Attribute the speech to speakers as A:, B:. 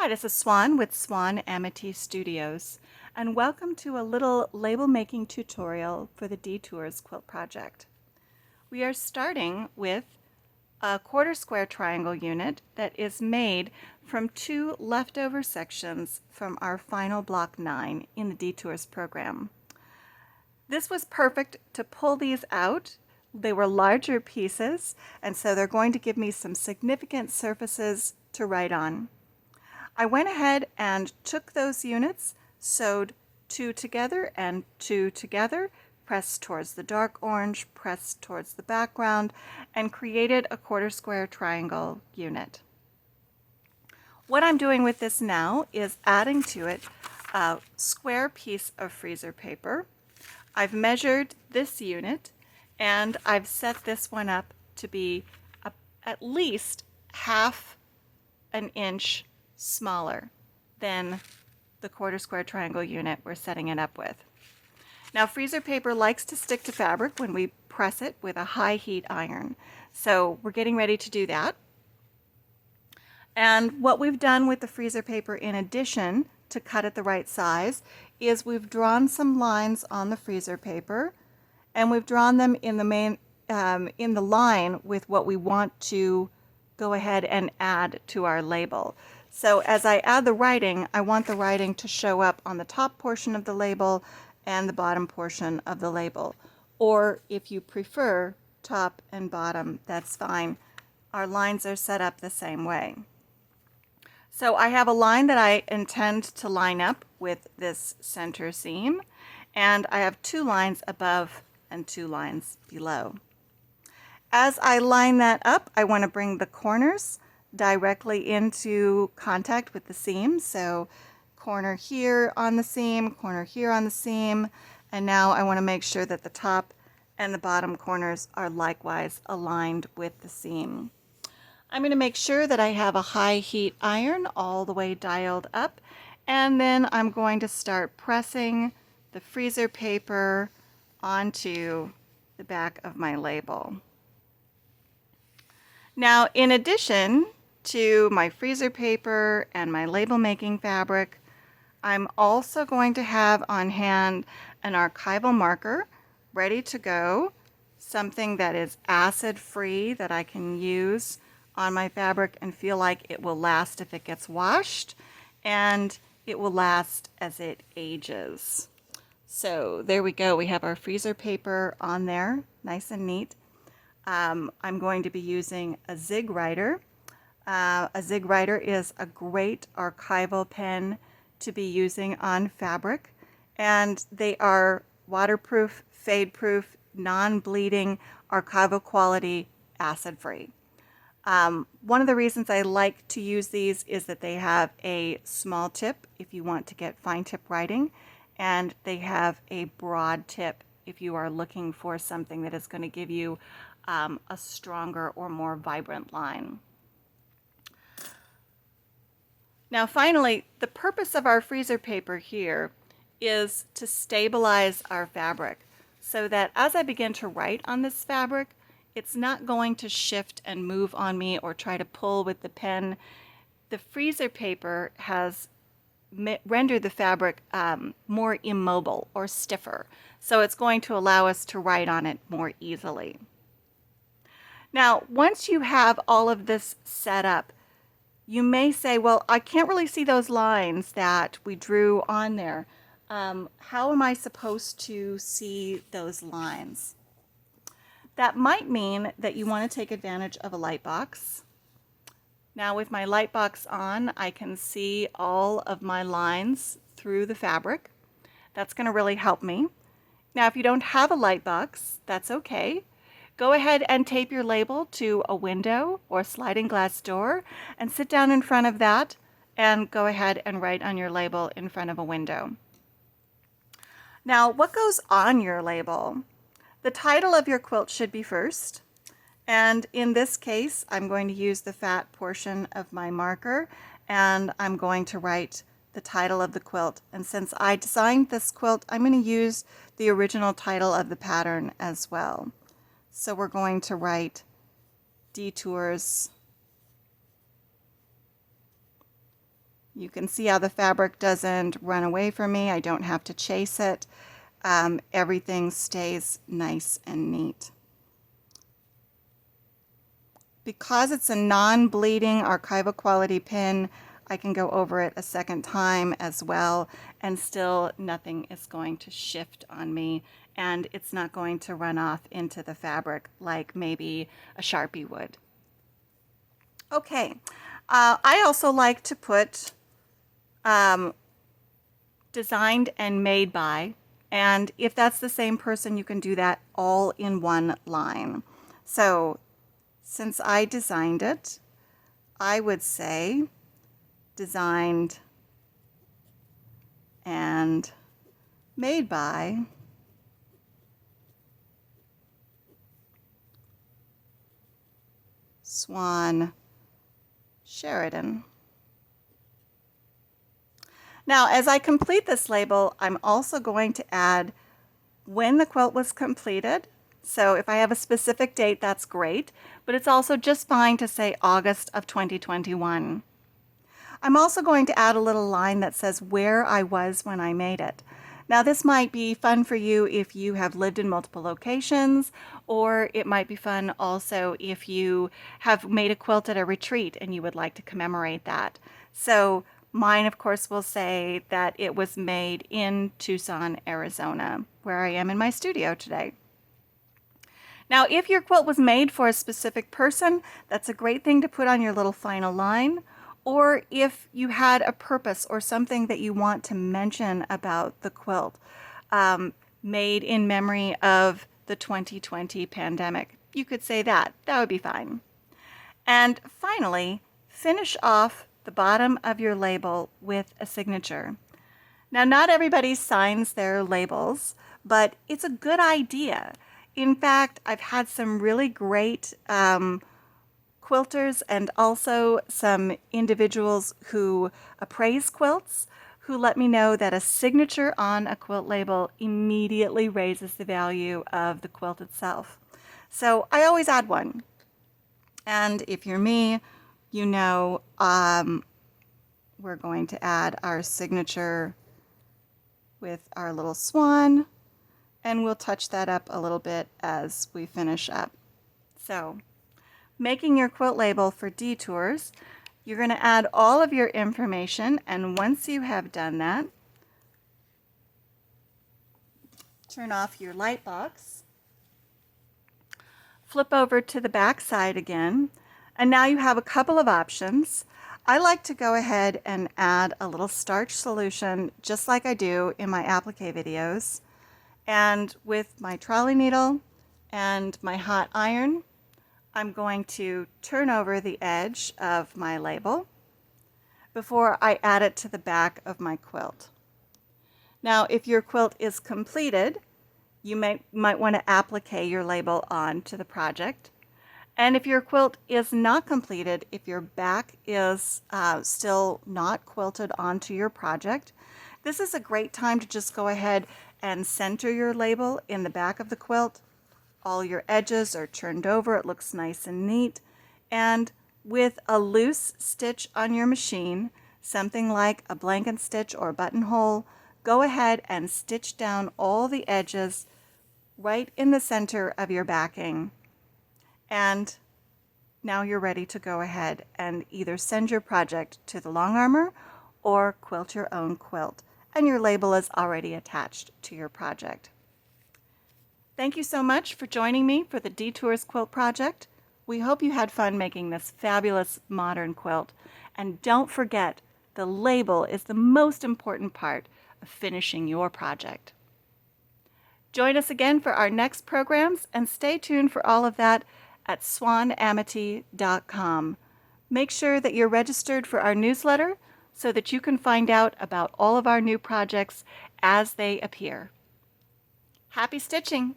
A: Hi, this is Swan with Swan Amity Studios, and welcome to a little label making tutorial for the Detours quilt project. We are starting with a quarter square triangle unit that is made from two leftover sections from our final block 9 in the Detours program. This was perfect to pull these out. They were larger pieces, and so they're going to give me some significant surfaces to write on. I went ahead and took those units, sewed 2 together and 2 together, pressed towards the dark orange, pressed towards the background, and created a quarter square triangle unit. What I'm doing with this now is adding to it a square piece of freezer paper. I've measured this unit and I've set this one up to be at least half an inch smaller than the quarter square triangle unit we're setting it up with. Now, freezer paper likes to stick to fabric when we press it with a high heat iron, so we're getting ready to do that. And what we've done with the freezer paper, in addition to cut it the right size, is we've drawn some lines on the freezer paper, and we've drawn them in the line with what we want to go ahead and add to our label. So as I add the writing, I want the writing to show up on the top portion of the label and the bottom portion of the label. Or if you prefer top and bottom, that's fine. Our lines are set up the same way. So I have a line that I intend to line up with this center seam, and I have 2 lines above and 2 lines below. As I line that up, I want to bring the corners directly into contact with the seam. So corner here on the seam, corner here on the seam, and now I want to make sure that the top and the bottom corners are likewise aligned with the seam. I'm going to make sure that I have a high heat iron all the way dialed up, and then I'm going to start pressing the freezer paper onto the back of my label. Now, in addition to my freezer paper and my label making fabric, I'm also going to have on hand an archival marker ready to go, something that is acid free that I can use on my fabric and feel like it will last if it gets washed, and it will last as it ages. So there we go, we have our freezer paper on there, nice and neat. I'm going to be using a Zig Writer. A Zig Writer is a great archival pen to be using on fabric, and they are waterproof, fade-proof, non-bleeding, archival quality, acid-free. One of the reasons I like to use these is that they have a small tip if you want to get fine tip writing, and they have a broad tip if you are looking for something that is going to give you a stronger or more vibrant line. Now finally, the purpose of our freezer paper here is to stabilize our fabric so that as I begin to write on this fabric, it's not going to shift and move on me or try to pull with the pen. The freezer paper has rendered the fabric more immobile or stiffer, so it's going to allow us to write on it more easily. Now, once you have all of this set up, you may say, well, I can't really see those lines that we drew on there. How am I supposed to see those lines? That might mean that you want to take advantage of a light box. Now with my light box on, I can see all of my lines through the fabric. That's going to really help me. Now if you don't have a light box, that's okay. Go ahead and tape your label to a window or sliding glass door and sit down in front of that and go ahead and write on your label in front of a window. Now, what goes on your label? The title of your quilt should be first, and in this case I'm going to use the fat portion of my marker and I'm going to write the title of the quilt, and since I designed this quilt, I'm going to use the original title of the pattern as well. So we're going to write Detours You can see how the fabric doesn't run away from me. I don't have to chase it. Everything stays nice and neat. Because it's a non-bleeding archival quality pin, I can go over it a second time as well, and still nothing is going to shift on me, and it's not going to run off into the fabric like maybe a Sharpie would. Okay, I also like to put designed and made by, and if that's the same person, you can do that all in one line. So since I designed it, I would say designed and made by Swan Sheridan. Now, as I complete this label, I'm also going to add when the quilt was completed. So if I have a specific date, that's great, but it's also just fine to say August of 2021. I'm also going to add a little line that says where I was when I made it. Now, this might be fun for you if you have lived in multiple locations, or it might be fun also if you have made a quilt at a retreat and you would like to commemorate that. So mine, of course, will say that it was made in Tucson, Arizona, where I am in my studio today. Now, if your quilt was made for a specific person, that's a great thing to put on your little final line. Or if you had a purpose or something that you want to mention about the quilt, made in memory of the 2020 pandemic, you could say that. That would be fine. And finally, finish off the bottom of your label with a signature. Now, not everybody signs their labels, but it's a good idea. In fact, I've had some really great quilters and also some individuals who appraise quilts who let me know that a signature on a quilt label immediately raises the value of the quilt itself. So I always add one. And if you're me, you know we're going to add our signature with our little swan, and we'll touch that up a little bit as we finish up. So, making your quilt label for Detours, you're going to add all of your information, and once you have done that, turn off your light box, flip over to the back side again, and now you have a couple of options. I like to go ahead and add a little starch solution just like I do in my applique videos. And with my trolley needle and my hot iron, I'm going to turn over the edge of my label before I add it to the back of my quilt. Now, if your quilt is completed, you might want to applique your label on to the project. And if your quilt is not completed, if your back is still not quilted onto your project, this is a great time to just go ahead and center your label in the back of the quilt. All your edges are turned over, it looks nice and neat. And with a loose stitch on your machine, something like a blanket stitch or buttonhole, go ahead and stitch down all the edges right in the center of your backing. And now you're ready to go ahead and either send your project to the long armor or quilt your own quilt. And your label is already attached to your project. Thank you so much for joining me for the Detours Quilt Project. We hope you had fun making this fabulous modern quilt. And don't forget, the label is the most important part of finishing your project. Join us again for our next programs and stay tuned for all of that at swanamity.com. Make sure that you're registered for our newsletter so that you can find out about all of our new projects as they appear. Happy stitching!